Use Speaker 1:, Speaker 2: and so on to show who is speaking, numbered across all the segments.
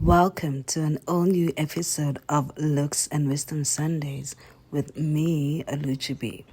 Speaker 1: Welcome to an all-new episode of Looks and Wisdom Sundays with me, Oluchibi.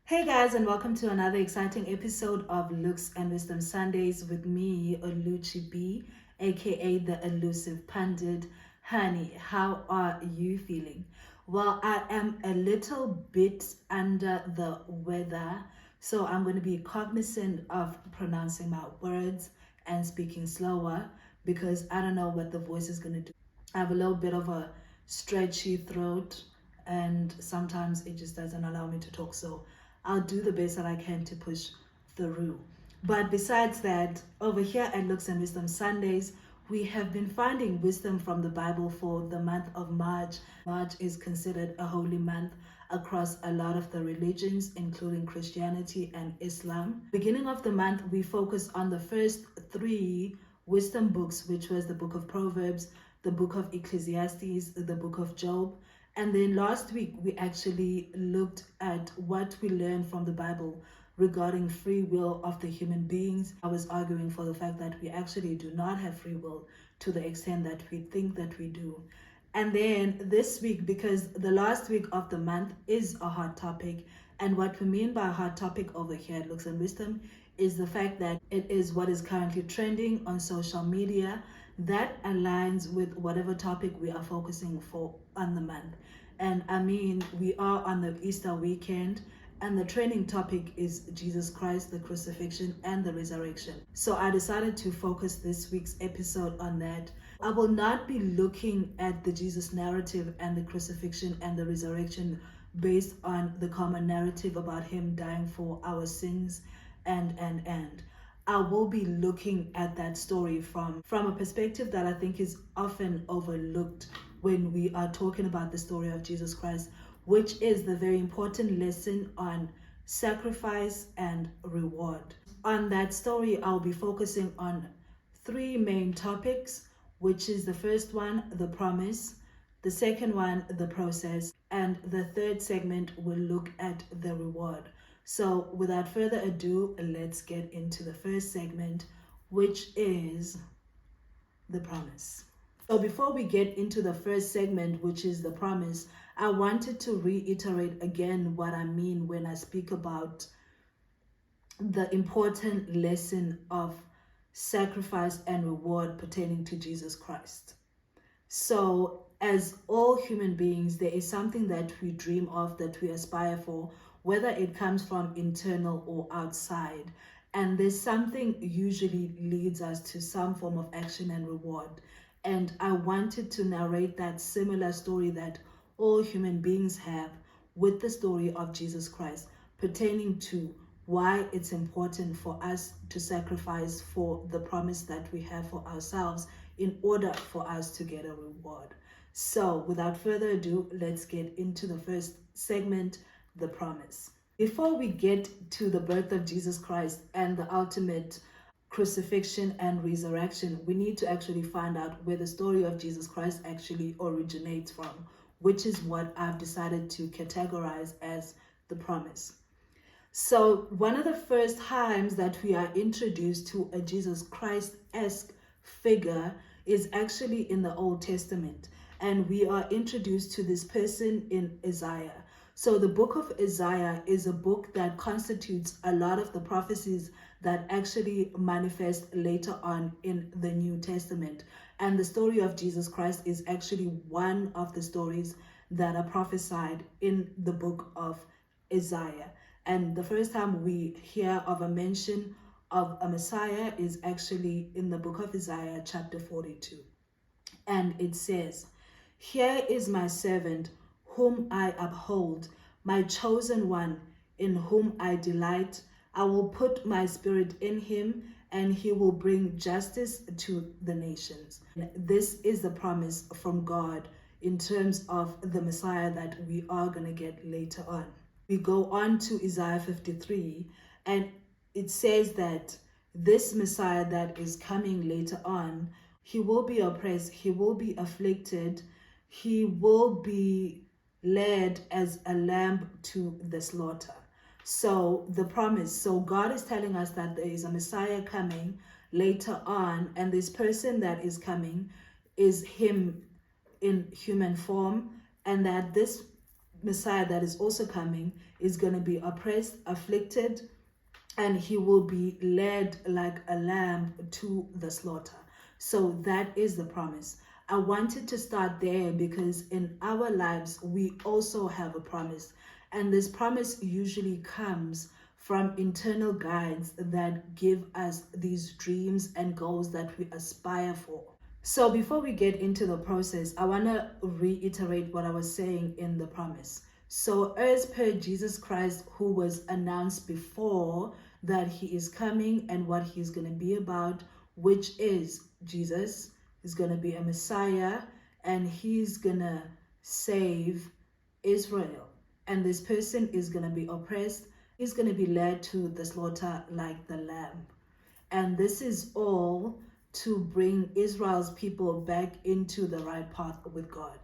Speaker 1: Hey guys, and welcome to another exciting episode of Looks and Wisdom Sundays with me, Oluchibi, aka the Elusive Pundit. Honey, how are you feeling? Well, I am a little bit under the weather, so I'm going to be cognizant of pronouncing my words and speaking slower because I don't know what the voice is going to do. I have a little bit of a stretchy throat and sometimes it just doesn't allow me to talk, so I'll do the best that I can to push through. But besides that, over here at Looks and Wisdom Sundays, we have been finding wisdom from the Bible for the month of March. March is considered a holy month across a lot of the religions, including Christianity and Islam. Beginning of the month, we focus on the first three wisdom books, which was the book of Proverbs, the book of Ecclesiastes, the book of Job. And then last week, we actually looked at what we learned from the Bible regarding free will of the human beings. I was arguing for the fact that we actually do not have free will to the extent that we think that we do. And then this week, because the last week of the month is a hot topic, and what we mean by a hot topic over here at Looks and Wisdom is the fact that it is what is currently trending on social media that aligns with whatever topic we are focusing for on the month. And I mean, we are on the Easter weekend, and the trending topic is Jesus Christ, the crucifixion, and the resurrection. So I decided to focus this week's episode on that. I will not be looking at the Jesus narrative and the crucifixion and the resurrection based on the common narrative about him dying for our sins and. I will be looking at that story from a perspective that I think is often overlooked when we are talking about the story of Jesus Christ, which is the very important lesson on sacrifice and reward. On that story, I'll be focusing on three main topics, which is the first one, the promise, the second one, the process, and the third segment will look at the reward. So without further ado, let's get into the first segment, which is the promise. So before we get into the first segment, which is the promise, I wanted to reiterate again what I mean when I speak about the important lesson of sacrifice and reward pertaining to Jesus Christ. So as all human beings, there is something that we dream of, that we aspire for, whether it comes from internal or outside. And there's something usually leads us to some form of action and reward. And I wanted to narrate that similar story that all human beings have with the story of Jesus Christ, pertaining to why it's important for us to sacrifice for the promise that we have for ourselves in order for us to get a reward. So without further ado, let's get into the first segment, the promise. Before we get to the birth of Jesus Christ and the ultimate crucifixion and resurrection, we need to actually find out where the story of Jesus Christ actually originates from, which is what I've decided to categorize as the promise. So one of the first times that we are introduced to a Jesus Christ-esque figure is actually in the Old Testament, and we are introduced to this person in Isaiah. So the book of Isaiah is a book that constitutes a lot of the prophecies that actually manifest later on in the New Testament. And the story of Jesus Christ is actually one of the stories that are prophesied in the book of Isaiah. And the first time we hear of a mention of a Messiah is actually in the book of Isaiah, chapter 42. And it says, "Here is my servant, whom I uphold, my chosen one, in whom I delight. I will put my spirit in him, and he will bring justice to the nations." This is the promise from God in terms of the Messiah that we are going to get later on. We go on to Isaiah 53, and it says that this Messiah that is coming later on, he will be oppressed, he will be afflicted, he will be led as a lamb to the slaughter. So the promise, so God is telling us that there is a Messiah coming later on, and this person that is coming is him in human form, and that this Messiah that is also coming is going to be oppressed, afflicted, and he will be led like a lamb to the slaughter. So that is the promise. I wanted to start there because in our lives, we also have a promise. And this promise usually comes from internal guides that give us these dreams and goals that we aspire for. So before we get into the process, I want to reiterate what I was saying in the promise. So as per Jesus Christ, who was announced before that he is coming and what he's going to be about, which is Jesus is going to be a Messiah and he's going to save Israel. And this person is going to be oppressed. He's going to be led to the slaughter like the lamb. And this is all to bring Israel's people back into the right path with God.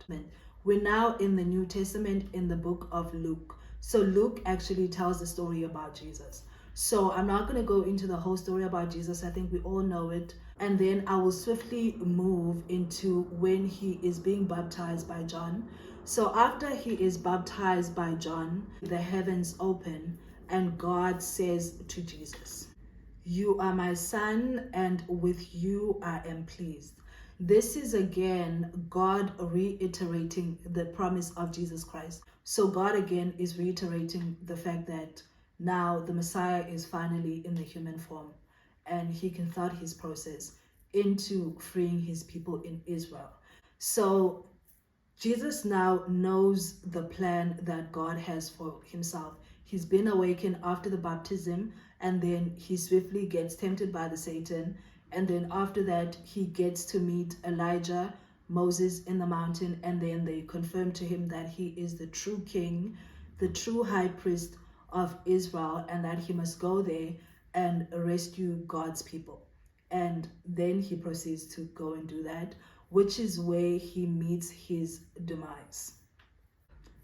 Speaker 1: We're now in the New Testament in the book of Luke. So Luke actually tells the story about Jesus. So I'm not going to go into the whole story about Jesus. I think we all know it. And then I will swiftly move into when he is being baptized by John. So after he is baptized by John, the heavens open and God says to Jesus, "You are my son, and with you I am pleased." This is again God reiterating the promise of Jesus Christ. So God again is reiterating the fact that now the Messiah is finally in the human form and he can start his process into freeing his people in Israel. So Jesus now knows the plan that God has for himself. He's been awakened after the baptism, and then he swiftly gets tempted by the Satan. And then after that, he gets to meet Elijah, Moses in the mountain, and then they confirm to him that he is the true king, the true high priest of Israel, and that he must go there and rescue God's people. And then he proceeds to go and do that, which is where he meets his demise.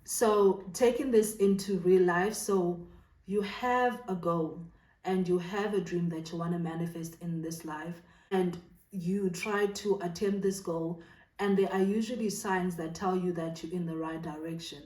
Speaker 1: So taking this into real life, so you have a goal and you have a dream that you want to manifest in this life, and you try to attempt this goal, and there are usually signs that tell you that you're in the right direction.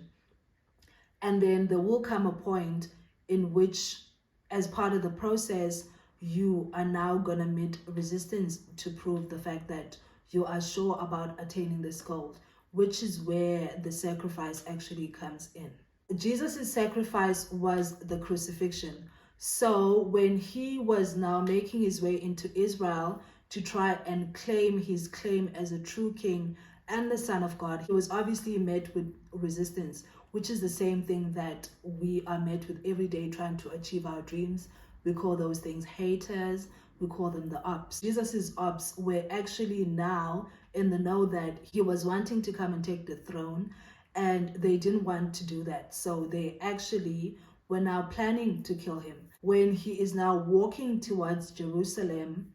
Speaker 1: And then there will come a point in which, as part of the process, you are now going to meet resistance to prove the fact that you are sure about attaining this goal, which is where the sacrifice actually comes in. Jesus' sacrifice was the crucifixion. So when he was now making his way into Israel to try and claim his claim as a true king and the Son of God, he was obviously met with resistance, which is the same thing that we are met with every day trying to achieve our dreams. We call those things haters. We call them the ops. Jesus's ops were actually now in the know that he was wanting to come and take the throne, and they didn't want to do that. So they actually were now planning to kill him. When he is now walking towards Jerusalem,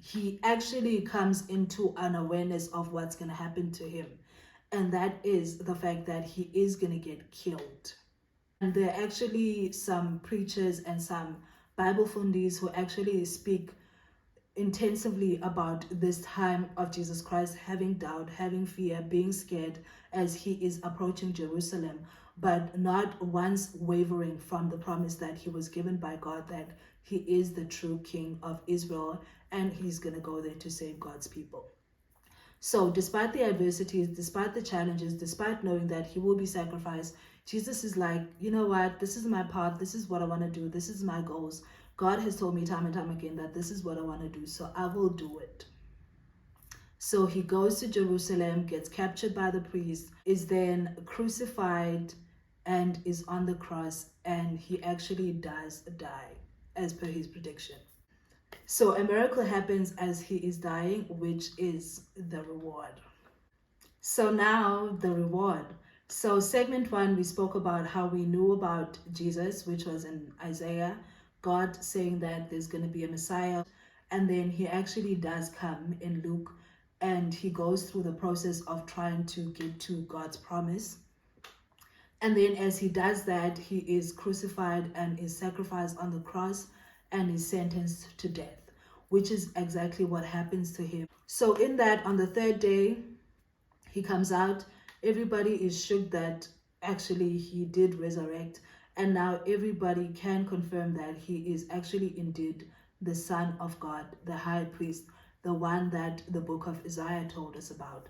Speaker 1: he actually comes into an awareness of what's going to happen to him. And that is the fact that he is going to get killed. And there are actually some preachers and some Bible fundies who actually speak intensively about this time of Jesus Christ having doubt, having fear, being scared as he is approaching Jerusalem, but not once wavering from the promise that he was given by God that he is the true king of Israel and he's going to go there to save God's people. So despite the adversities, despite the challenges, despite knowing that he will be sacrificed, Jesus is like, you know what, this is my path, this is what I want to do, this is my goals. God has told me time and time again that this is what I want to do, so I will do it. So he goes to Jerusalem, gets captured by the priest, is then crucified and is on the cross, and he actually does die as per his prediction. So a miracle happens as he is dying, which is the reward. So now the reward. So segment 1, we spoke about how we knew about Jesus, which was in Isaiah, God saying that there's going to be a Messiah. And then he actually does come in Luke, and he goes through the process of trying to get to God's promise. And then as he does that, he is crucified and is sacrificed on the cross and is sentenced to death. which is exactly what happens to him. So in that, on the third day, he comes out. Everybody is shook that actually he did resurrect, and now everybody can confirm that he is actually indeed the Son of God, the high priest, the one that the book of Isaiah told us about.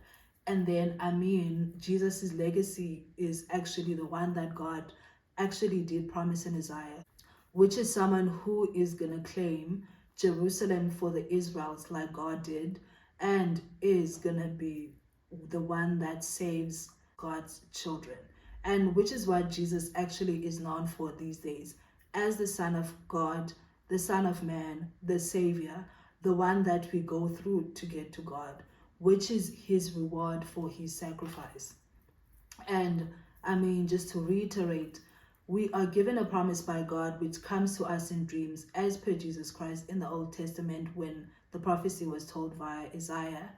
Speaker 1: And then, I mean, Jesus's legacy is actually the one that God actually did promise in Isaiah, which is someone who is going to claim Jerusalem for the Israelites like God did, and is going to be the one that saves God's children. And which is what Jesus actually is known for these days, as the Son of God, the Son of Man, the Savior, the one that we go through to get to God, which is his reward for his sacrifice. And I mean, just to reiterate, we are given a promise by God which comes to us in dreams, as per Jesus Christ in the Old Testament when the prophecy was told via Isaiah.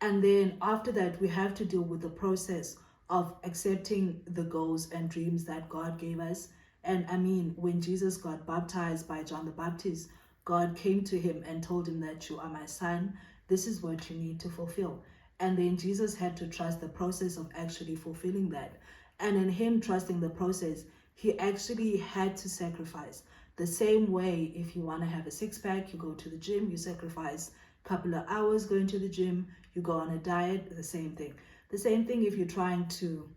Speaker 1: And then after that, we have to deal with the process of accepting the goals and dreams that God gave us. And I mean, when Jesus got baptized by John the Baptist, God came to him and told him that you are my son. This is what you need to fulfill. And then Jesus had to trust the process of actually fulfilling that. And in him trusting the process, he actually had to sacrifice. The same way, if you want to have a six-pack, you go to the gym, you sacrifice a couple of hours going to the gym, you go on a diet, the same thing. The same thing if you're trying to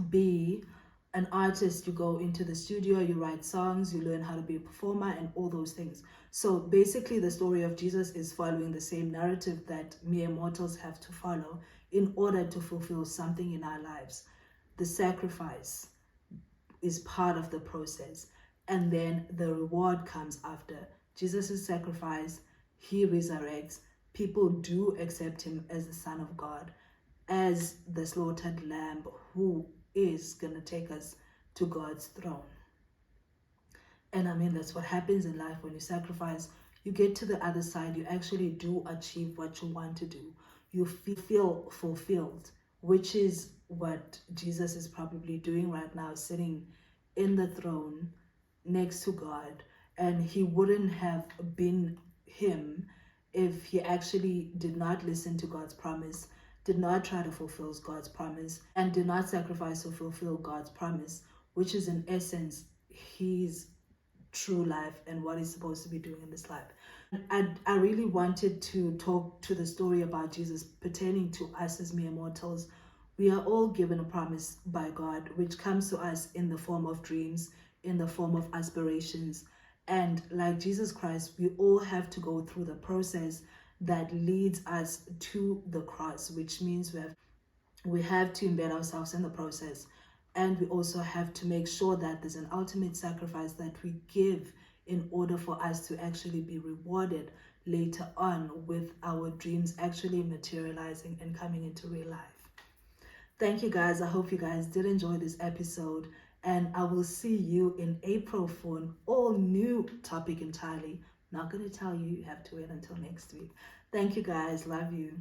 Speaker 1: be an artist, you go into the studio, you write songs, you learn how to be a performer and all those things. So basically the story of Jesus is following the same narrative that mere mortals have to follow in order to fulfill something in our lives. The sacrifice is part of the process, and then the reward comes after. Jesus' sacrifice, he resurrects. People do accept him as the Son of God, as the slaughtered lamb who is going to take us to God's throne. And I mean, that's what happens in life when you sacrifice. You get to the other side, you actually do achieve what you want to do. You feel fulfilled, which is what Jesus is probably doing right now, sitting in the throne next to God. And he wouldn't have been him if he actually did not listen to God's promise, did not try to fulfill God's promise, and did not sacrifice to fulfill God's promise, which is in essence his true life and what he's supposed to be doing in this life. I really wanted to talk to the story about Jesus pertaining to us as mere mortals. We are all given a promise by God, which comes to us in the form of dreams, in the form of aspirations. And like Jesus Christ, we all have to go through the process that leads us to the cross, which means we have to embed ourselves in the process. And we also have to make sure that there's an ultimate sacrifice that we give in order for us to actually be rewarded later on with our dreams actually materializing and coming into real life. Thank you guys. I hope you guys did enjoy this episode, and I will see you in April for an all new topic entirely. Not going to tell you, you have to wait until next week. Thank you guys. Love you.